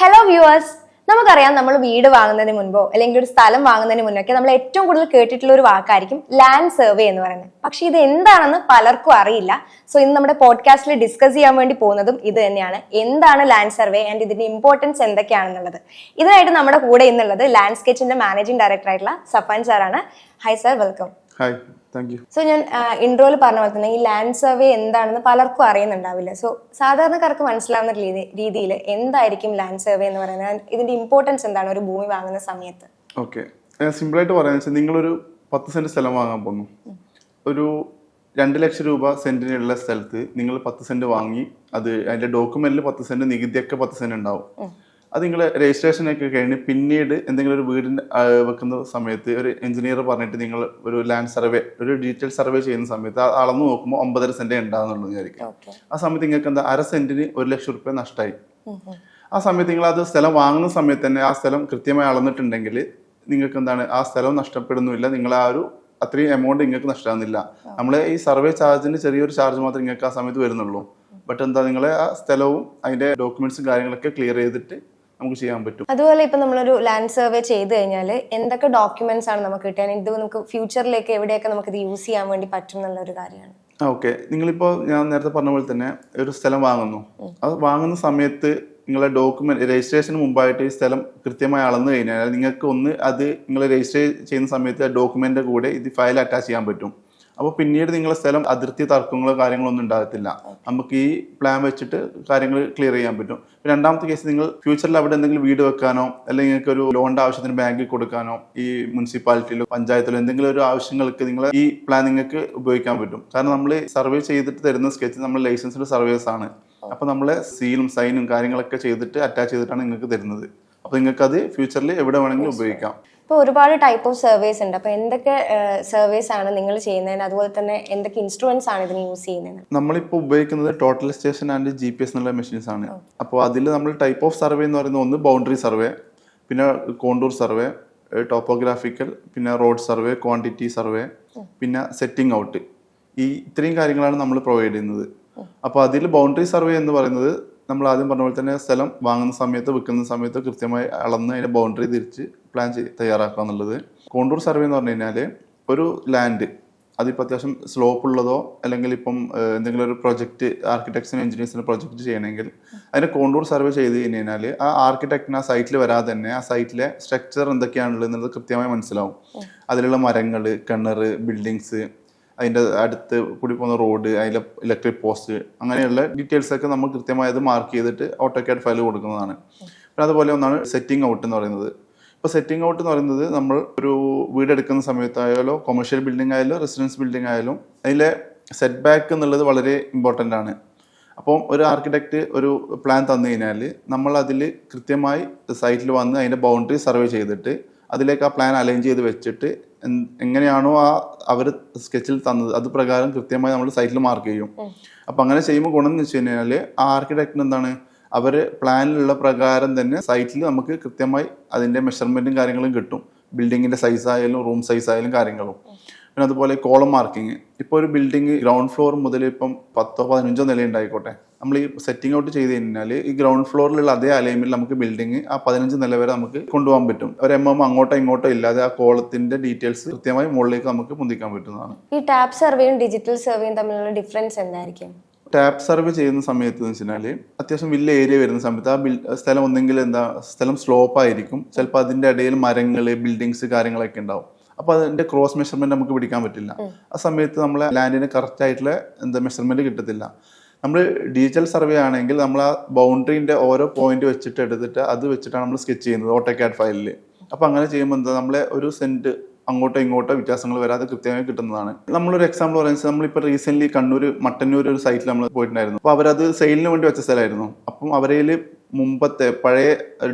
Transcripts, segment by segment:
Hello viewers, നമുക്കറിയാം നമ്മൾ വീട് വാങ്ങുന്നതിന് മുൻപോ അല്ലെങ്കിൽ ഒരു സ്ഥലം വാങ്ങുന്നതിന് മുന്നൊക്കെ നമ്മൾ ഏറ്റവും കൂടുതൽ കേട്ടിട്ടുള്ള ഒരു വാക്കായിരിക്കും ലാൻഡ് സർവേ എന്ന് പറയുന്നത്. പക്ഷെ ഇത് എന്താണെന്ന് പലർക്കും അറിയില്ല. സോ ഇന്ന് നമ്മുടെ പോഡ്കാസ്റ്റിൽ ഡിസ്കസ് ചെയ്യാൻ വേണ്ടി പോകുന്നതും ഇത് തന്നെയാണ്. എന്താണ് ലാൻഡ് സർവേ ആൻഡ് ഇതിന്റെ ഇമ്പോർട്ടൻസ് എന്തൊക്കെയാണെന്നുള്ളത്. ഇതിനായിട്ട് നമ്മുടെ കൂടെ ഇന്നുള്ളത് ലാൻഡ് സ്കെച്ചിന്റെ മാനേജിംഗ് ഡയറക്ടർ ആയിട്ടുള്ള സഫാൻ സാറാണ്. High sir, welcome. Hi, thank you. So ഞാൻ ഇൻട്രോയിൽ പറഞ്ഞ പോലെ തന്നെ ഈ ലാൻഡ് സർവേ എന്താണെന്ന് പലർക്കും അറിയുന്നുണ്ടാവില്ല. സോ സാധാരണക്കാർക്ക് മനസ്സിലാവുന്ന രീതിയിൽ എന്തായിരിക്കും ലാൻഡ് സർവേ എന്ന് പറയുന്നത്, ഇതിന്റെ ഇമ്പോർട്ടൻസ് എന്താണ് ഒരു ഭൂമി വാങ്ങുന്ന സമയത്ത്? ഓക്കെ, സിമ്പിളായിട്ട് പറയാന്ന് വെച്ചാൽ നിങ്ങളൊരു 10 സെന്റ് സ്ഥലം വാങ്ങാൻ പോകുന്നു. ഒരു 2 ലക്ഷം രൂപ സെന്റിനുള്ള സ്ഥലത്ത് നിങ്ങൾ 10 സെന്റ് വാങ്ങി, അത് അതിന്റെ ഡോക്യുമെന്റിൽ 10 സെന്റ്, നികുതിയൊക്കെ 10 സെന്റ് ഉണ്ടാവും. അത് നിങ്ങൾ രജിസ്ട്രേഷനൊക്കെ കഴിഞ്ഞ് പിന്നീട് എന്തെങ്കിലും ഒരു വീടിന് വെക്കുന്ന സമയത്ത് ഒരു എഞ്ചിനീയർ പറഞ്ഞിട്ട് നിങ്ങൾ ഒരു ലാൻഡ് സർവേ, ഒരു ഡീറ്റെയിൽ സർവേ ചെയ്യുന്ന സമയത്ത് അളന്ന് നോക്കുമ്പോൾ 9.5 സെന്റ് ഉണ്ടാകുന്നുള്ളൂ വിചാരിക്കും. ആ സമയത്ത് നിങ്ങൾക്ക് എന്താ 1/2 സെന്റിന് 1 ലക്ഷം രൂപ നഷ്ടമായി. ആ സമയത്ത് നിങ്ങൾ അത് സ്ഥലം വാങ്ങുന്ന സമയത്ത് തന്നെ ആ സ്ഥലം കൃത്യമായി അളന്നിട്ടുണ്ടെങ്കിൽ നിങ്ങൾക്ക് എന്താണ്, ആ സ്ഥലം നഷ്ടപ്പെടുന്നില്ല. നിങ്ങൾ ആ ഒരു അത്രയും എമൗണ്ട് നിങ്ങൾക്ക് നഷ്ടമാകുന്നില്ല. നമ്മൾ ഈ സർവേ ചാർജിന് ചെറിയൊരു ചാർജ് മാത്രമേ നിങ്ങൾക്ക് ആ സമയത്ത് വരുന്നുള്ളൂ. ബട്ട് എന്താ, നിങ്ങളെ ആ സ്ഥലവും അതിന്റെ ഡോക്യുമെന്റ്സും കാര്യങ്ങളൊക്കെ ക്ലിയർ ചെയ്തിട്ട് നമുക്ക് ചെയ്യാൻ പറ്റും. അതുപോലെ ഇപ്പൊ നമ്മളൊരു ലാൻഡ് സർവേ ചെയ്ത് കഴിഞ്ഞാൽ എന്തൊക്കെ ഡോക്യുമെന്റ്സ് ആണ് നമുക്ക് കിട്ടാൻ, ഇത് നമുക്ക് ഫ്യൂച്ചറിലേക്ക് എവിടെയൊക്കെ നമുക്ക് ഇത് യൂസ് ചെയ്യാൻ വേണ്ടി പറ്റും എന്നുള്ള ഒരു കാര്യമാണ്. ഓക്കെ, നിങ്ങളിപ്പോൾ ഞാൻ നേരത്തെ പറഞ്ഞ പോലെ തന്നെ ഒരു സ്ഥലം വാങ്ങുന്നു. അത് വാങ്ങുന്ന സമയത്ത് നിങ്ങളെ ഡോക്യുമെന്റ് രജിസ്ട്രേഷന് മുമ്പായിട്ട് ഈ സ്ഥലം കൃത്യമായി അളന്നു കഴിഞ്ഞാൽ നിങ്ങൾക്ക് അത് നിങ്ങൾ രജിസ്റ്റർ ചെയ്യുന്ന സമയത്ത് ഡോക്യുമെന്റിന്റെ കൂടെ ഇത് ഫയൽ അറ്റാച്ച് ചെയ്യാൻ പറ്റും. അപ്പോൾ പിന്നീട് നിങ്ങളെ സ്ഥലം അതിർത്തി തർക്കങ്ങളോ കാര്യങ്ങളോ ഒന്നും ഉണ്ടാകത്തില്ല. നമുക്ക് ഈ പ്ലാൻ വെച്ചിട്ട് കാര്യങ്ങൾ ക്ലിയർ ചെയ്യാൻ പറ്റും. രണ്ടാമത്തെ കേസ്, നിങ്ങൾ ഫ്യൂച്ചറിൽ അവിടെ എന്തെങ്കിലും വീട് വെക്കാനോ അല്ലെങ്കിൽ നിങ്ങൾക്ക് ഒരു ലോണിന്റെ ആവശ്യത്തിന് ബാങ്കിൽ കൊടുക്കാനോ ഈ മുനിസിപ്പാലിറ്റിയിലോ പഞ്ചായത്തിലോ എന്തെങ്കിലും ഒരു ആവശ്യങ്ങൾക്ക് നിങ്ങൾ ഈ പ്ലാൻ നിങ്ങൾക്ക് ഉപയോഗിക്കാൻ പറ്റും. കാരണം നമ്മൾ സർവേ ചെയ്തിട്ട് തരുന്ന സ്കെച്ച് നമ്മൾ ലൈസൻസ്ഡ് സർവേസ് ആണ്. അപ്പോൾ നമ്മളെ സീലും സൈനും കാര്യങ്ങളൊക്കെ ചെയ്തിട്ട് അറ്റാച്ച് ചെയ്തിട്ടാണ് നിങ്ങൾക്ക് തരുന്നത്. അപ്പോൾ നിങ്ങൾക്ക് അത് ഫ്യൂച്ചറിൽ എവിടെ വേണമെങ്കിലും ഉപയോഗിക്കാം. ഇപ്പോൾ ഒരുപാട് ടൈപ്പ് ഓഫ് സർവേസ് ഉണ്ട്. അപ്പോൾ എന്തൊക്കെ സർവേസ് ആണ് നിങ്ങൾ ചെയ്യുന്നത്, അതുപോലെ തന്നെ എന്തൊക്കെ ഇൻസ്ട്രുമെന്റ്സ് ആണ് ഇതിന് യൂസ് ചെയ്യുന്നത്? നമ്മളിപ്പോൾ ഉപയോഗിക്കുന്നത് ടോട്ടൽ സ്റ്റേഷൻ ആൻഡ് GPS എന്നുള്ള മെഷീൻസ് ആണ്. അപ്പോൾ അതിൽ നമ്മൾ ടൈപ്പ് ഓഫ് സർവേ എന്ന് പറയുന്നത് ഒന്ന് ബൗണ്ടറി സർവേ, പിന്നെ കോണ്ടൂർ സർവേ, ടോപ്പോഗ്രാഫിക്കൽ, പിന്നെ റോഡ് സർവേ, ക്വാണ്ടിറ്റി സർവേ, പിന്നെ സെറ്റിംഗ് ഔട്ട്. ഈ ഇത്രയും കാര്യങ്ങളാണ് നമ്മൾ പ്രൊവൈഡ് ചെയ്യുന്നത്. അപ്പോൾ അതിൽ ബൗണ്ടറി സർവേ എന്ന് പറയുന്നത് നമ്മൾ ആദ്യം പറഞ്ഞ പോലെ തന്നെ സ്ഥലം വാങ്ങുന്ന സമയത്ത് വിൽക്കുന്ന സമയത്ത് കൃത്യമായി അളന്ന് അതിൻ്റെ ബൗണ്ടറി തിരിച്ച് പ്ലാൻ തയ്യാറാക്കുക എന്നുള്ളത്. കോണ്ടൂർ സർവേ എന്ന് പറഞ്ഞു കഴിഞ്ഞാൽ ഒരു ലാൻഡ് അതിപ്പോൾ അത്യാവശ്യം സ്ലോപ്പ് ഉള്ളതോ അല്ലെങ്കിൽ ഇപ്പം എന്തെങ്കിലും ഒരു പ്രൊജക്റ്റ് ആർക്കിടെക്ട്സിനും എഞ്ചിനീയേഴ്സിനും പ്രൊജക്റ്റ് ചെയ്യണമെങ്കിൽ അതിൻ്റെ കോണ്ടൂർ സർവേ ചെയ്ത് കഴിഞ്ഞാൽ ആ ആർക്കിടെക്റ്റിന് ആ സൈറ്റിൽ വരാതെ തന്നെ ആ സൈറ്റിലെ സ്ട്രക്ചർ എന്തൊക്കെയാണുള്ളത് എന്നുള്ളത് കൃത്യമായി മനസ്സിലാവും. അതിലുള്ള മരങ്ങൾ, കിണർ, ബിൽഡിങ്സ്, അതിൻ്റെ അടുത്ത് കൂടി പോകുന്ന റോഡ്, അതിലെ ഇലക്ട്രിക് പോസ്റ്റ്, അങ്ങനെയുള്ള ഡീറ്റെയിൽസ് ഒക്കെ നമ്മൾ കൃത്യമായി അത് മാർക്ക് ചെയ്തിട്ട് ഓട്ടോകാഡ് ഫയൽ കൊടുക്കുന്നതാണ്. പിന്നെ അതുപോലെ ഒന്നാണ് സെറ്റിംഗ് ഔട്ട് എന്ന് പറയുന്നത്. ഇപ്പോൾ സെറ്റിംഗ് ഔട്ട് എന്ന് പറയുന്നത് നമ്മൾ ഒരു വീടെടുക്കുന്ന സമയത്തായാലോ കൊമേഴ്ഷ്യൽ ബിൽഡിംഗ് ആയാലും റെസിഡൻസ് ബിൽഡിംഗ് ആയാലും അതിലെ സെറ്റ് ബാക്ക് എന്നുള്ളത് വളരെ ഇമ്പോർട്ടൻ്റ് ആണ്. അപ്പം ഒരു ആർക്കിടെക്റ്റ് ഒരു പ്ലാൻ തന്നു കഴിഞ്ഞാൽ നമ്മൾ അതിൽ കൃത്യമായി സൈറ്റിൽ വന്ന് അതിൻ്റെ ബൗണ്ടറി സർവേ ചെയ്തിട്ട് അതിലേക്ക് ആ പ്ലാൻ അലൈൻ ചെയ്ത് വെച്ചിട്ട് എങ്ങനെയാണോ അവർ സ്കെച്ചിൽ തന്നത് അത് പ്രകാരം കൃത്യമായി നമ്മൾ സൈറ്റിൽ മാർക്ക് ചെയ്യും. അപ്പം അങ്ങനെ ചെയ്യുമ്പോൾ ഗുണം എന്ന് വെച്ച് കഴിഞ്ഞാൽ ആ ആർക്കിടെക്റ്റിന് എന്താണ്, അവർ പ്ലാനിലുള്ള പ്രകാരം തന്നെ സൈറ്റിൽ നമുക്ക് കൃത്യമായി അതിൻ്റെ മെഷർമെൻറ്റും കാര്യങ്ങളും കിട്ടും. ബിൽഡിങ്ങിൻ്റെ സൈസായാലും റൂം സൈസായാലും കാര്യങ്ങളും. പിന്നെ അതുപോലെ കോളം മാർക്കിങ്. ഇപ്പോൾ ഒരു ബിൽഡിങ് ഗ്രൗണ്ട് ഫ്ലോർ മുതൽ ഇപ്പം 10ഓ 15ഓ നില ഉണ്ടായിക്കോട്ടെ, നമ്മൾ ഈ സെറ്റിംഗ് ഔട്ട് ചെയ്ത് കഴിഞ്ഞാൽ ഈ ഗ്രൗണ്ട് ഫ്ലോറിലുള്ള അതേ അലൈൻമെന്റിൽ നമുക്ക് ബിൽഡിംഗ് ആ 15 നില വരെ നമുക്ക് കൊണ്ടുപോകാൻ പറ്റും. ഒരു അങ്ങോട്ടോ ഇങ്ങോട്ടോ ഇല്ലാതെ ആ കോളത്തിന്റെ ഡീറ്റെയിൽസ് കൃത്യമായി മുകളിലേക്ക് നമുക്ക് പൊന്തിക്കാൻ പറ്റുന്നതാണ്. ഈ ടാപ്പ് സർവേയും ഡിജിറ്റൽ സർവേയും തമ്മിലുള്ള ഡിഫറൻസ് എന്തായിരിക്കും? ടാപ്പ് സർവേ ചെയ്യുന്ന സമയത്ത് എന്ന് വെച്ചാൽ അത്യാവശ്യം വലിയ ഏരിയ വരുന്ന സമയത്ത് ആ സ്ഥലം ഒന്നെങ്കിൽ സ്ഥലം സ്ലോപ്പ് ആയിരിക്കും, ചിലപ്പോൾ അതിന്റെ ഇടയിൽ മരങ്ങൾ, ബിൽഡിങ്സ് കാര്യങ്ങളൊക്കെ ഉണ്ടാവും. അപ്പോൾ അതിന്റെ ക്രോസ് മെഷർമെന്റ് നമുക്ക് പിടിക്കാൻ പറ്റില്ല. ആ സമയത്ത് നമ്മളെ ലാൻഡിന് കറക്റ്റ് ആയിട്ടുള്ള മെഷർമെന്റ് കിട്ടത്തില്ല. നമ്മൾ ഡിജിറ്റൽ സർവേ ആണെങ്കിൽ നമ്മൾ ആ ബൗണ്ടറിന്റെ ഓരോ പോയിന്റ് വെച്ചിട്ട് എടുത്തിട്ട് അത് വെച്ചിട്ടാണ് നമ്മൾ സ്കെച്ച് ചെയ്യുന്നത് ഓട്ടോകാഡ് ഫയലിൽ. അപ്പോൾ അങ്ങനെ ചെയ്യുമ്പോൾ എന്താ, നമ്മളെ ഒരു സെന്റ് അങ്ങോട്ടോ ഇങ്ങോട്ടോ വ്യത്യാസങ്ങൾ വരാതെ കൃത്യമായി കിട്ടുന്നതാണ്. നമ്മളൊരു എക്സാമ്പിൾ പറയുന്നത്, നമ്മളിപ്പോൾ റീസെന്റ് മട്ടന്നൂർ ഒരു സൈറ്റിൽ നമ്മൾ പോയിട്ടുണ്ടായിരുന്നു. അപ്പോൾ അവരത് സെയിലിന് വേണ്ടി വെച്ച സ്ഥലമായിരുന്നു. അപ്പം അവരേൽ മുമ്പത്തെ പഴയ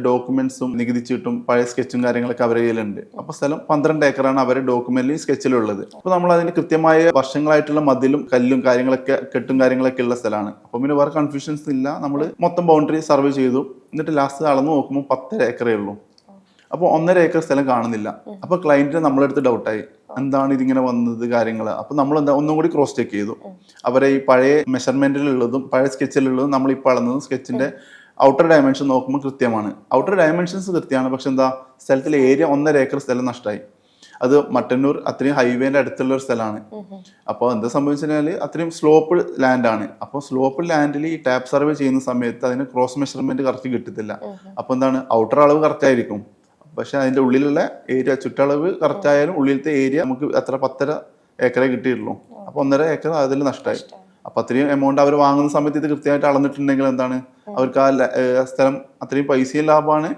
ഡോക്യുമെന്റ്സും നികുതി ചീട്ടും പഴയ സ്കെച്ചും കാര്യങ്ങളൊക്കെ അവരുടെ കയ്യിലുണ്ട്. അപ്പോൾ സ്ഥലം 12 ഏക്കറാണ് അവരുടെ ഡോക്യുമെന്റിൽ സ്കെച്ചിലുള്ളത്. അപ്പോൾ നമ്മൾ അതിന് കൃത്യമായ വർഷങ്ങളായിട്ടുള്ള മതിലും കല്ലും കാര്യങ്ങളൊക്കെ കെട്ടും കാര്യങ്ങളൊക്കെ ഉള്ള സ്ഥലമാണ്. അപ്പോൾ പിന്നെ വേറെ കൺഫ്യൂഷൻസ് ഇല്ല. നമ്മൾ മൊത്തം ബൗണ്ടറി സർവേ ചെയ്തു, എന്നിട്ട് ലാസ്റ്റ് അളന്ന് നോക്കുമ്പോൾ 10 ഏക്കറേ ഉള്ളൂ. അപ്പോൾ 1.5 ഏക്കർ സ്ഥലം കാണുന്നില്ല. അപ്പോൾ ക്ലയന്റിന് നമ്മളെടുത്ത് ഡൗട്ടായി, എന്താണ് ഇതിങ്ങനെ വന്നത് കാര്യങ്ങൾ. അപ്പോൾ നമ്മൾ ഒന്നും കൂടി ക്രോസ് ചെക്ക് ചെയ്തു. അവരെ ഈ പഴയ മെഷർമെന്റിലുള്ളതും പഴയ സ്കെച്ചിലുള്ളതും നമ്മളിപ്പോൾ അളന്നതും സ്കെച്ചിന്റെ ഔട്ടർ ഡയമെൻഷൻ നോക്കുമ്പോൾ കൃത്യമാണ്. ഔട്ടർ ഡയമെൻഷൻസ് കൃത്യമാണ്, പക്ഷെ എന്താ സ്ഥലത്തിൽ ഏരിയ 1.5 ഏക്കർ സ്ഥലം നഷ്ടമായി. അത് മട്ടന്നൂർ അത്രയും ഹൈവേന്റെ അടുത്തുള്ള ഒരു സ്ഥലമാണ്. അപ്പോൾ എന്താ സംഭവിച്ചാൽ അത്രയും സ്ലോപ്പ് ലാൻഡാണ്. അപ്പോൾ സ്ലോപ്പ് ലാൻഡിൽ ഈ ടാപ്പ് സർവേ ചെയ്യുന്ന സമയത്ത് അതിന് ക്രോസ് മെഷർമെന്റ് കറക്റ്റ് കിട്ടത്തില്ല. അപ്പോൾ എന്താണ് ഔട്ടർ അളവ് കറക്റ്റ് ആയിരിക്കും, പക്ഷെ അതിന്റെ ഉള്ളിലുള്ള ഏരിയ ചുറ്റളവ് കറക്റ്റ് ആയാലും ഉള്ളിലത്തെ ഏരിയ നമുക്ക് അത്ര 10.5 ഏക്കറേ കിട്ടിയിട്ടുള്ളൂ. അപ്പോൾ 1.5 ഏക്കർ അതിൽ നഷ്ടമായി. അപ്പൊ അത്രയും എമൗണ്ട് അവർ വാങ്ങുന്ന സമയത്ത് ഇത് കൃത്യമായിട്ട് അളന്നിട്ടുണ്ടെങ്കിൽ എന്താണ് അവർക്ക് ആ സ്ഥലം അത്രയും പൈസയും ലാഭമാണ്,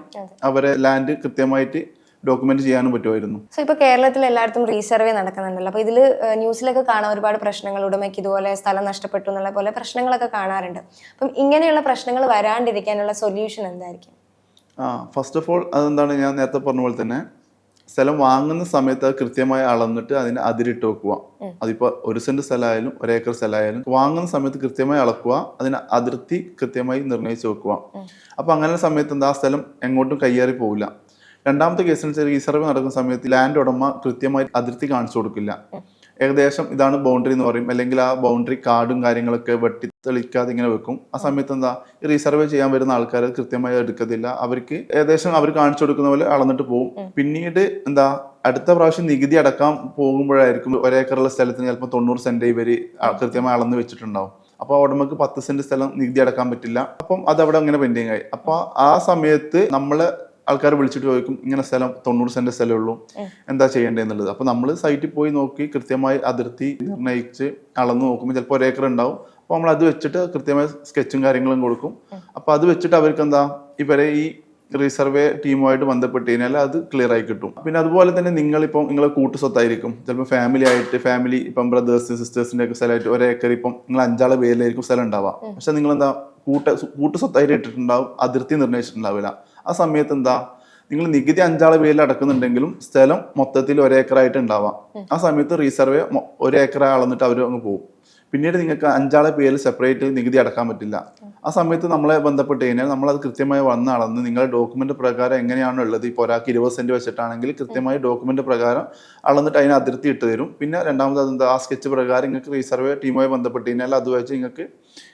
അവരെ ലാൻഡ് കൃത്യമായിട്ട് ഡോക്യുമെന്റ് ചെയ്യാനും പറ്റുമായിരുന്നു. സോ ഇപ്പൊ കേരളത്തിൽ എല്ലായിടത്തും റീസർവേ നടക്കുന്നുണ്ടല്ലോ. അപ്പൊ ഇതില് ന്യൂസിലൊക്കെ കാണാൻ ഒരുപാട് പ്രശ്നങ്ങൾ, ഉടമയ്ക്ക് ഇതുപോലെ സ്ഥലം നഷ്ടപ്പെട്ടു എന്നുള്ള പോലെ പ്രശ്നങ്ങളൊക്കെ കാണാറുണ്ട്. അപ്പം ഇങ്ങനെയുള്ള പ്രശ്നങ്ങൾ വരാണ്ടിരിക്കാനുള്ള സൊല്യൂഷൻ എന്തായിരിക്കും? ഫസ്റ്റ് ഓഫ് ഓൾ അതെന്താണ്, ഞാൻ നേരത്തെ പറഞ്ഞ പോലെ തന്നെ സ്ഥലം വാങ്ങുന്ന സമയത്ത് അത് കൃത്യമായി അളന്നിട്ട് അതിന് അതിരിട്ട് വെക്കുക. അതിപ്പോ 1 സെന്റ് സ്ഥലമായാലും 1 ഏക്കർ സ്ഥലമായാലും വാങ്ങുന്ന സമയത്ത് കൃത്യമായി അളക്കുക, അതിന് അതിർത്തി കൃത്യമായി നിർണ്ണയിച്ച് വെക്കുക. അപ്പൊ അങ്ങനെ സമയത്ത് എന്താ ആ സ്ഥലം എങ്ങോട്ടും കയ്യേറി പോവില്ല. രണ്ടാമത്തെ കേസ് വെച്ചാൽ റീസർവേ നടക്കുന്ന സമയത്ത് ലാൻഡ് ഉടമ കൃത്യമായി അതിർത്തി കാണിച്ചു കൊടുക്കില്ല. ഏകദേശം ഇതാണ് ബൗണ്ടറി എന്ന് പറയും, അല്ലെങ്കിൽ ആ ബൗണ്ടറി കാർഡും കാര്യങ്ങളൊക്കെ വെട്ടി തെളിക്കാതെ ഇങ്ങനെ വെക്കും. ആ സമയത്ത് എന്താ ഈ റീസർവേ ചെയ്യാൻ വരുന്ന ആൾക്കാർ കൃത്യമായി എടുക്കത്തില്ല. അവർക്ക് ഏകദേശം അവർ കാണിച്ചു കൊടുക്കുന്ന പോലെ അളന്നിട്ട് പോകും. പിന്നീട് എന്താ അടുത്ത പ്രാവശ്യം നികുതി അടക്കാൻ പോകുമ്പോഴായിരിക്കും 1 ഏക്കറുള്ള സ്ഥലത്തിന് ചിലപ്പോൾ 90 സെന്റ് ഇവര് കൃത്യമായി അളന്ന് വെച്ചിട്ടുണ്ടാവും. അപ്പൊ ഉടമക്ക് 10 സെന്റ് സ്ഥലം നികുതി അടക്കാൻ പറ്റില്ല. അപ്പം അതവിടെ അങ്ങനെ പെൻഡിങ് ആയി. അപ്പൊ ആ സമയത്ത് നമ്മള് ആൾക്കാർ വിളിച്ചിട്ട് ചോദിക്കും, ഇങ്ങനെ സ്ഥലം 90 സെന്റ് സ്ഥലമേ ഉള്ളൂ, എന്താ ചെയ്യേണ്ടതെന്നുള്ളത്. അപ്പൊ നമ്മൾ സൈറ്റിൽ പോയി നോക്കി കൃത്യമായി അതിർത്തി നിർണ്ണയിച്ച് അളന്ന് നോക്കുമ്പോൾ ചിലപ്പോൾ 1 ഏക്കർ ഉണ്ടാവും. അപ്പൊ നമ്മൾ അത് വെച്ചിട്ട് കൃത്യമായ സ്കെച്ചും കാര്യങ്ങളും കൊടുക്കും. അപ്പൊ അത് വെച്ചിട്ട് അവർക്ക് എന്താ ഇവരെ ഈ റീസർവേ ടീമുമായിട്ട് ബന്ധപ്പെട്ട് കഴിഞ്ഞാൽ അത് ക്ലിയർ ആയി കിട്ടും. പിന്നെ അതുപോലെ തന്നെ നിങ്ങളിപ്പം നിങ്ങളെ കൂട്ടുസ്വത്തായിരിക്കും, ചിലപ്പോൾ ഫാമിലി ഇപ്പം ബ്രദേഴ്സ് സിസ്റ്റേഴ്സിന്റെ ഒക്കെ സ്ഥലമായിട്ട് 1 ഏക്കർ ഇപ്പം നിങ്ങൾ 5 പേരിലായിരിക്കും സ്ഥലം ഉണ്ടാവുക. പക്ഷെ നിങ്ങൾ എന്താ കൂട്ടുസ്വത്തായിട്ട് ഇട്ടിട്ടുണ്ടാവും, അതിർത്തി നിർണ്ണയിച്ചിട്ടുണ്ടാവില്ല. ആ സമയത്ത് എന്താ നിങ്ങൾ നികുതി 5 പേരിൽ അടക്കുന്നുണ്ടെങ്കിലും സ്ഥലം മൊത്തത്തിൽ 1 ഏക്കറായിട്ട് ഉണ്ടാവാം. ആ സമയത്ത് റീസർവേ 1 ഏക്കർ അളന്നിട്ട് അവർ അങ്ങ് പോകും. പിന്നീട് നിങ്ങൾക്ക് 5 പേരിൽ സെപ്പറേറ്റ് നികുതി അടക്കാൻ പറ്റില്ല. ആ സമയത്ത് നമ്മളെ ബന്ധപ്പെട്ട് കഴിഞ്ഞാൽ നമ്മളത് കൃത്യമായി വന്ന് അളന്ന് നിങ്ങളുടെ ഡോക്യുമെന്റ് പ്രകാരം എങ്ങനെയാണോ ഉള്ളത്, ഇപ്പോൾ ഒരാൾക്ക് 20 സെന്റ് വെച്ചിട്ടാണെങ്കിൽ കൃത്യമായി ഡോക്യുമെന്റ് പ്രകാരം അളന്നിട്ട് അതിന് അതിർത്തി ഇട്ട് തരും. പിന്നെ രണ്ടാമത് അതെന്താ ആ സ്കെച്ച് പ്രകാരം നിങ്ങൾക്ക് റീസർവേ ടീമുമായി ബന്ധപ്പെട്ട് കഴിഞ്ഞാൽ അത് വെച്ച് നിങ്ങൾക്ക്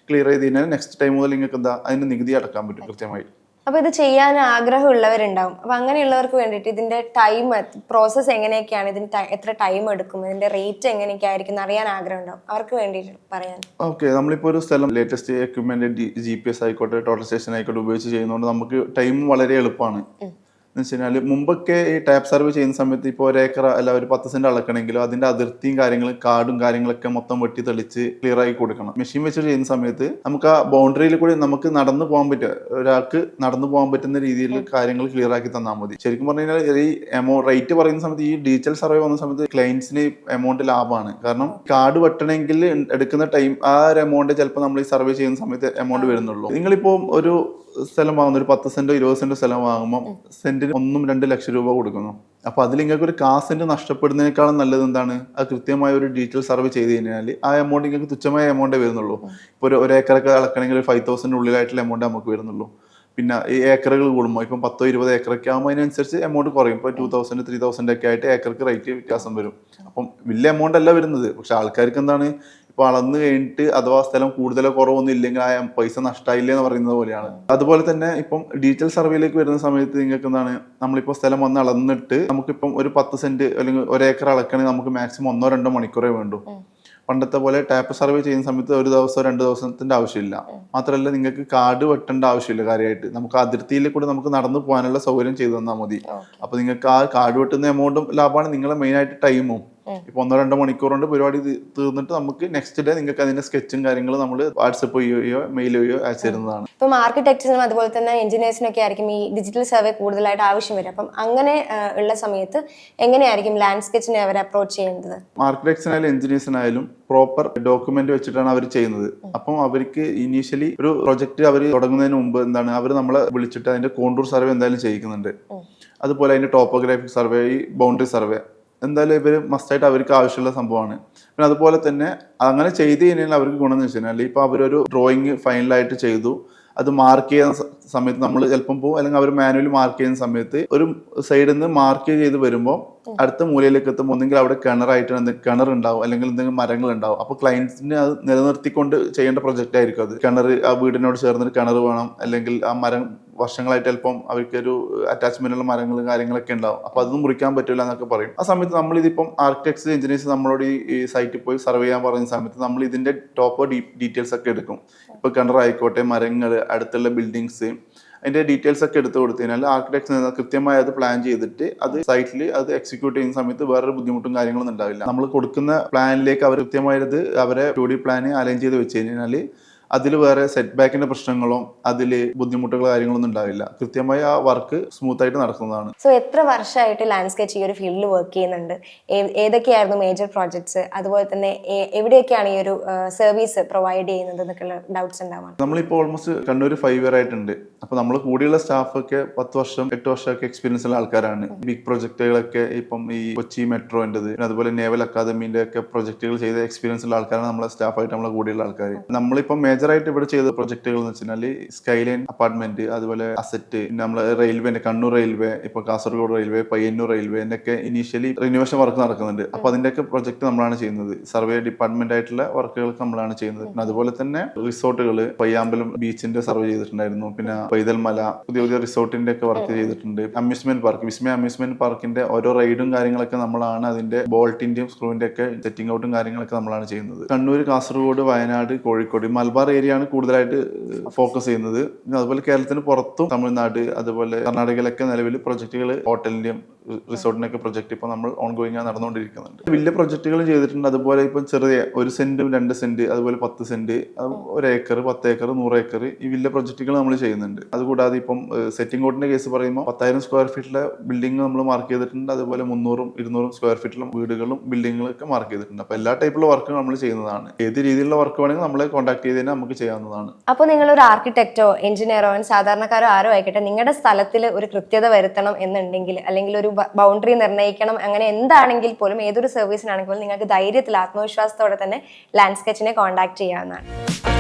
ക്ലിയർ ചെയ്ത് കഴിഞ്ഞാൽ നെക്സ്റ്റ് ടൈം മുതൽ നിങ്ങൾക്ക് എന്താ അതിന് നികുതി അടക്കാൻ പറ്റും കൃത്യമായി. അപ്പൊ ഇത് ചെയ്യാൻ ആഗ്രഹമുള്ളവരുണ്ടാവും. അപ്പൊ അങ്ങനെയുള്ളവർക്ക് വേണ്ടിയിട്ട് ഇതിന്റെ ടൈം പ്രോസസ്സ് എങ്ങനെയൊക്കെയാണ്, ഇതിന് എത്ര ടൈം എടുക്കും, ഇതിന്റെ റേറ്റ് എങ്ങനെയൊക്കെ ആയിരിക്കും അറിയാൻ ആഗ്രഹം ഉണ്ടാവും. അവർക്ക് വേണ്ടിയിട്ട് പറയാൻ. ഓക്കെ, നമ്മളിപ്പോൾ ഒരു സ്ഥലം ലേറ്റസ്റ്റ് എക്യുപ്മെന്റ് GPS ആയിക്കോട്ടെ ടോട്ടൽ സ്റ്റേഷൻ ആയിക്കോട്ടെ ഉപയോഗിച്ച് ചെയ്യുന്നതുകൊണ്ട് നമുക്ക് ടൈം വളരെ എളുപ്പമാണ്. എന്ന് വെച്ച് കഴിഞ്ഞാൽ മുമ്പൊക്കെ ഈ ടാപ്പ് സർവേ ചെയ്യുന്ന സമയത്ത് ഇപ്പോൾ 1 ഏക്കർ അല്ല ഒരു 10 സെന്റ് അളക്കണമെങ്കിലോ അതിന്റെ അതിർത്തിയും കാര്യങ്ങളും കാർഡും കാര്യങ്ങളൊക്കെ മൊത്തം വെട്ടി തെളിച്ച് ക്ലിയർ ആയി കൊടുക്കണം. മെഷീൻ വെച്ചിട്ട് ചെയ്യുന്ന സമയത്ത് നമുക്ക് ആ ബൗണ്ടറിയിൽ കൂടി നമുക്ക് നടന്നു പോകാൻ പറ്റുക, ഒരാൾക്ക് നടന്നു പോകാൻ പറ്റുന്ന രീതിയിൽ കാര്യങ്ങൾ ക്ലിയർ ആക്കി തന്നാൽ മതി. ശരിക്കും പറഞ്ഞു കഴിഞ്ഞാൽ ഈ റേറ്റ് പറയുന്ന സമയത്ത് ഈ ഡിജിറ്റൽ സർവേ വന്ന സമയത്ത് ക്ലയൻസിന് എമൗണ്ട് ലാഭമാണ്. കാരണം കാർഡ് വെട്ടണമെങ്കിൽ എടുക്കുന്ന ടൈം ആ ഒരു എമൗണ്ട് ചിലപ്പോൾ നമ്മൾ ഈ സർവേ ചെയ്യുന്ന സമയത്ത് എമൗണ്ട് വരുന്നുള്ളൂ. നിങ്ങളിപ്പോൾ ഒരു സ്ഥലം വാങ്ങുന്നു, ഒരു 10 സെന്റോ 20 സെന്റോ സ്ഥലം വാങ്ങുമ്പോൾ സെന്റിന് 1-2 ലക്ഷം രൂപ കൊടുക്കുന്നു. അപ്പൊ അതിൽ നിങ്ങൾക്ക് ഒരു കാശിന്റെ നഷ്ടപ്പെടുന്നതിനേക്കാളും നല്ലത് എന്താണ്, അത് കൃത്യമായ ഒരു ഡിജിറ്റൽ സർവേ ചെയ്ത് കഴിഞ്ഞാൽ ആ എമൗണ്ട് നിങ്ങൾക്ക് തുച്ഛമായ എമൗണ്ടേ വരുന്നുള്ളൂ. ഇപ്പോൾ ഒരു ഏക്കറൊക്കെ അളക്കണമെങ്കിൽ 5,000 ഉള്ളിലായിട്ടുള്ള എമൗണ്ട് നമുക്ക് വരുന്നുള്ളൂ. പിന്നെ ഈ ഏക്കറുകൾ കൂടുമ്പോൾ ഇപ്പം 10-20 ഏക്കറൊക്കെ ആകുമ്പോൾ അതിനനുസരിച്ച് എമൗണ്ട് കുറയും. ഇപ്പോൾ 2,000 3,000 ഒക്കെ ആയിട്ട് ഏക്കർക്ക് റേറ്റ് വ്യത്യാസം വരും. അപ്പം വലിയ എമൗണ്ട് അല്ല വരുന്നത്. പക്ഷെ ആൾക്കാർക്ക് എന്താണ് ഇപ്പൊ അളന്ന് കഴിഞ്ഞിട്ട് അഥവാ സ്ഥലം കൂടുതലോ കുറവൊന്നും ഇല്ലെങ്കിൽ ആ പൈസ നഷ്ടമായില്ലേ എന്ന് പറയുന്നത് പോലെയാണ്. അതുപോലെ തന്നെ ഇപ്പം ഡിജിറ്റൽ സർവേയിലേക്ക് വരുന്ന സമയത്ത് നിങ്ങൾക്ക് എന്താണ് നമ്മളിപ്പോൾ സ്ഥലം വന്ന് അളന്നിട്ട് നമുക്കിപ്പം ഒരു 10 സെന്റ് അല്ലെങ്കിൽ 1 ഏക്കർ അളക്കണമെങ്കിൽ നമുക്ക് മാക്സിമം 1-2 മണിക്കൂറേ വേണ്ടൂ. പണ്ടത്തെ പോലെ ടാപ്പ് സർവേ ചെയ്യുന്ന സമയത്ത് 1 ദിവസമോ 2 ദിവസത്തിന്റെ ആവശ്യമില്ല. മാത്രമല്ല നിങ്ങൾക്ക് കാർഡ് വെട്ടേണ്ട ആവശ്യമില്ല. കാര്യമായിട്ട് നമുക്ക് അതിർത്തിയിൽ കൂടെ നമുക്ക് നടന്നു പോകാനുള്ള സൗകര്യം ചെയ്തു തന്നാൽ മതി. അപ്പൊ നിങ്ങൾക്ക് ആ കാർഡ് വെട്ടുന്ന എമൗണ്ടും ലാഭമാണ്, നിങ്ങളെ മെയിൻ ആയിട്ട് ടൈമും. ഇപ്പൊ 1-2 മണിക്കൂർ കൊണ്ട് പരിപാടി തീർന്നിട്ട് നമുക്ക് നെക്സ്റ്റ് ഡേ നിങ്ങൾക്ക് അതിന്റെ സ്കെച്ചും കാര്യങ്ങളും നമ്മൾ വാട്സപ്പ് ചെയ്യുകയോ മെയിൽ ചെയ്യുകയോ അയച്ചു തരുന്നതാണ്. ഇപ്പം ആർക്കിടെക്ട്സിനും അതുപോലെ തന്നെ എഞ്ചിനീയേഴ്സിനൊക്കെ ആയിരിക്കും ഈ ഡിജിറ്റൽ സർവേ കൂടുതലായിട്ട് ആവശ്യം വരും. അപ്പം അങ്ങനെ ഉള്ള സമയത്ത് എങ്ങനെയായിരിക്കും ലാൻഡ് സ്കെച്ചിനെ അവർ അപ്രോച്ച് ചെയ്യുന്നത്? ആർക്കിടെക്ട്സിനായാലും എഞ്ചിനീയേഴ്സിനായാലും പ്രോപ്പർ ഡോക്യുമെന്റ് വെച്ചിട്ടാണ് അവർ ചെയ്യുന്നത്. അപ്പം അവർക്ക് ഇനീഷ്യലി ഒരു പ്രൊജക്ട് അവർ തുടങ്ങുന്നതിന് മുമ്പ് എന്താണ് അവർ നമ്മളെ വിളിച്ചിട്ട് അതിന്റെ കോണ്ടൂർ സർവേ എന്തായാലും ചെയ്യിക്കുന്നുണ്ട്. അതുപോലെ അതിന്റെ ടോപ്പോഗ്രാഫിക് സർവേ, ഈ ബൗണ്ടറി സർവേ എന്തായാലും ഇവർ മസ്റ്റായിട്ട് അവർക്ക് ആവശ്യമുള്ള സംഭവമാണ്. പിന്നെ അതുപോലെ തന്നെ അങ്ങനെ ചെയ്ത് കഴിഞ്ഞാൽ അവർക്ക് ഗുണം എന്ന് വെച്ച് കഴിഞ്ഞാൽ ഇപ്പൊ അവരൊരു ഡ്രോയിങ് ഫൈനലായിട്ട് ചെയ്തു, അത് മാർക്ക് ചെയ്യുന്ന സമയത്ത് നമ്മൾ ചിലപ്പം പോകും, അല്ലെങ്കിൽ അവർ മാനുവലി മാർക്ക് ചെയ്യുന്ന സമയത്ത് ഒരു സൈഡിൽ നിന്ന് മാർക്ക് ചെയ്ത് വരുമ്പോൾ അടുത്ത മൂലയിലേക്ക് എത്തുമ്പോൾ ഒന്നെങ്കിൽ അവിടെ കിണറുണ്ടാവും അല്ലെങ്കിൽ എന്തെങ്കിലും മരങ്ങൾ ഉണ്ടാവും. അപ്പോൾ ക്ലയൻസിന് അത് നിലനിർത്തിക്കൊണ്ട് ചെയ്യേണ്ട പ്രൊജക്റ്റ് ആയിരിക്കും അത്. കിണർ, ആ വീടിനോട് ചേർന്നൊരു കിണർ വേണം, അല്ലെങ്കിൽ ആ മരം വർഷങ്ങളായിട്ട് ചിലപ്പം അവർക്കൊരു അറ്റാച്ച്മെന്റ് ഉള്ള മരങ്ങളും കാര്യങ്ങളൊക്കെ ഉണ്ടാവും. അപ്പോൾ അതൊന്നും മുറിക്കാൻ പറ്റില്ല എന്നൊക്കെ പറയും. ആ സമയത്ത് നമ്മളിതിപ്പം ആർക്കിടെക്ട്സ് എഞ്ചിനീയേഴ്സ് നമ്മളോട് ഈ സൈറ്റിൽ പോയി സർവേ ചെയ്യാൻ പറയുന്ന സമയത്ത് നമ്മൾ ഇതിന്റെ ടോപ്പ് ഡീറ്റെയിൽസ് ഒക്കെ എടുക്കും. ഇപ്പോൾ കിണറായിക്കോട്ടെ, മരങ്ങൾ, അടുത്തുള്ള ബിൽഡിങ്സ്, അതിന്റെ ഡീറ്റെയിൽസ് ഒക്കെ എടുത്തു കൊടുത്തു കഴിഞ്ഞാൽ ആർക്കിടെക്ട്സ് കൃത്യമായി അത് പ്ലാൻ ചെയ്തിട്ട് അത് സൈറ്റിൽ അത് എക്സിക്യൂട്ട് ചെയ്യുന്ന സമയത്ത് വേറൊരു ബുദ്ധിമുട്ടും കാര്യങ്ങളൊന്നും ഉണ്ടാവില്ല. നമ്മൾ കൊടുക്കുന്ന പ്ലാനിലേക്ക് അവർ കൃത്യമായത് അവരെ 2D പ്ലാൻ അലൈൻ ചെയ്ത് വെച്ച് കഴിഞ്ഞാൽ അതിൽ വേറെ സെറ്റ് ബാക്കിന്റെ പ്രശ്നങ്ങളോ അതിൽ ബുദ്ധിമുട്ടുകളോ കാര്യങ്ങളൊന്നും ഉണ്ടാവില്ല. കൃത്യമായി ആ വർക്ക് സ്മൂത്ത് ആയിട്ട് നടക്കുന്നതാണ്. സോ എത്ര വർഷമായിട്ട് ലാൻഡ്സ്കേപ്പ് ഈ ഒരു ഫീൽഡിൽ വർക്ക് ചെയ്യുന്നുണ്ട്? ഏതൊക്കെയായിരുന്നു മേജർ പ്രോജക്ട്സ്? അതുപോലെ തന്നെ എവിടെയൊക്കെയാണ് ഈ ഒരു സർവീസ് പ്രൊവൈഡ് ചെയ്യുന്നത് എന്നൊക്കെയുള്ള ഡൗട്ട്സ് ഉണ്ടാവാണ്. നമ്മളിപ്പോൾ ഓൾമോസ്റ്റ് കണ്ണൂർ 5 ഇയർ ആയിട്ടുണ്ട്. അപ്പോൾ നമ്മൾ കൂടിയുള്ള സ്റ്റാഫൊക്കെ 10 വർഷം 8 വർഷമൊക്കെ എക്സ്പീരിയൻസ് ഉള്ള ആൾക്കാരാണ്. ബിഗ് പ്രൊജക്ടുകളൊക്കെ ഇപ്പം ഈ കൊച്ചി മെട്രോൻ്റെത്, അതുപോലെ നേവൽ അക്കാദമിന്റെ ഒക്കെ പ്രൊജക്ടുകൾ ചെയ്ത എക്സ്പീരിയൻസ് ഉള്ള ആൾക്കാരാണ് നമ്മളെ സ്റ്റാഫായിട്ട് നമ്മളെ കൂടിയുള്ള ആൾക്കാർ. നമ്മളിപ്പം മേജറായിട്ട് ഇവിടെ ചെയ്ത പ്രൊജക്ടുകൾ എന്ന് വെച്ചാൽ സ്കൈലൈൻ അപ്പാർട്ട്മെന്റ്, അതുപോലെ അസറ്റ്, പിന്നെ നമ്മളെ റെയിൽവേന്റെ കണ്ണൂർ റെയിൽവേ, ഇപ്പൊ കാസർഗോഡ് റെയിൽവേ, പയ്യന്നൂർ റെയിൽവേ ഒക്കെ ഇനീഷ്യലി റിനോവേഷൻ വർക്ക് നടക്കുന്നുണ്ട്. അപ്പൊ അതിന്റെയൊക്കെ പ്രൊജക്ട് നമ്മളാണ് ചെയ്യുന്നത്. സർവേ ഡിപ്പാർട്ട്മെന്റ് ആയിട്ടുള്ള വർക്കുകളൊക്കെ നമ്മളാണ് ചെയ്യുന്നത്. പിന്നെ അതുപോലെ തന്നെ റിസോർട്ടുകൾ, പയ്യാമ്പലം ബീച്ചിന്റെ സർവേ ചെയ്തിട്ടുണ്ടായിരുന്നു. പിന്നെ പൈതൽമല, പുതിയ പുതിയ റിസോർട്ടിന്റെ ഒക്കെ വർക്ക് ചെയ്തിട്ടുണ്ട്. അമ്യൂസ്മെന്റ് പാർക്ക്, വിസ്മയ അമ്യൂസ്മെന്റ് പാർക്കിന്റെ ഓരോ റൈഡും കാര്യങ്ങളൊക്കെ നമ്മളാണ് അതിന്റെ ബോൾട്ടിന്റെയും സ്ക്രൂവിന്റെ ഒക്കെ സെറ്റിംഗ് ഔട്ടും കാര്യങ്ങളൊക്കെ നമ്മളാണ് ചെയ്യുന്നത്. കണ്ണൂർ, കാസർഗോഡ്, വയനാട്, കോഴിക്കോട്, മലബാർ ഏരിയയാണ് കൂടുതലായിട്ട് ഫോക്കസ് ചെയ്യുന്നത്. അതുപോലെ കേരളത്തിന് പുറത്തും തമിഴ്നാട്, അതുപോലെ കർണാടകയിലൊക്കെ നിലവിൽ പ്രൊജക്ടുകൾ, ഹോട്ടലിന്റെയും റിസോർട്ടിനൊക്കെ പ്രൊജക്ട് ഇപ്പോൾ നമ്മൾ ഓൺഗോയിങ് നടന്നുകൊണ്ടിരിക്കുന്നുണ്ട്. വലിയ പ്രൊജക്ടുകൾ ചെയ്തിട്ടുണ്ട്. അതുപോലെ ഇപ്പം ചെറിയ 1 സെന്റും 2 സെന്റ്, അതുപോലെ 10 സെന്റ്, 1 ഏക്കർ, 10 ഏക്കർ, 100 ഏക്കർ, ഈ വലിയ പ്രൊജക്ടുകൾ നമ്മൾ ചെയ്യുന്നുണ്ട്. അതുകൂടാതെ ഇപ്പം സെറ്റിംഗ് ഔട്ടിന്റെ കേസ് പറയുമ്പോൾ 10,000 സ്ക്വയർ ഫീറ്റിലെ ബിൽഡിംഗ് നമ്മൾ മാർക്ക് ചെയ്തിട്ടുണ്ട്. അതുപോലെ 300-200 സ്ക്വയർ ഫീറ്റിലെ വീടുകളും ബിൽഡിങ്ങുകളും ഒക്കെ മാർക്ക് ചെയ്തിട്ടുണ്ട്. അപ്പോൾ എല്ലാ ടൈപ്പിലുള്ള വർക്കും നമ്മൾ ചെയ്യുന്നതാണ്. ഏത് രീതിയിലുള്ള വർക്ക് വേണമെങ്കിൽ നമ്മളെ കോൺടാക്ട് ചെയ്ത് നമുക്ക് ചെയ്യാവുന്നതാണ്. അപ്പോൾ നിങ്ങൾ ഒരു ആർക്കിടെക്റ്റോ എഞ്ചിനീയറോ സാധാരണക്കാരോ ആരോ ആയിക്കട്ടെ, നിങ്ങളുടെ സ്ഥലത്തിൽ ഒരു കൃത്യത വരുത്തണം എന്നുണ്ടെങ്കിൽ, അല്ലെങ്കിൽ ഒരു ബൗണ്ടറി നിർണ്ണയിക്കണം, അങ്ങനെ എന്താണെങ്കിൽ പോലും, ഏതൊരു സർവീസിനാണെങ്കിൽ പോലും നിങ്ങൾക്ക് ധൈര്യത്തിൽ ആത്മവിശ്വാസത്തോടെ തന്നെ ലാൻഡ്സ്കെച്ചിനെ കോൺടാക്ട് ചെയ്യാവുന്നതാണ്.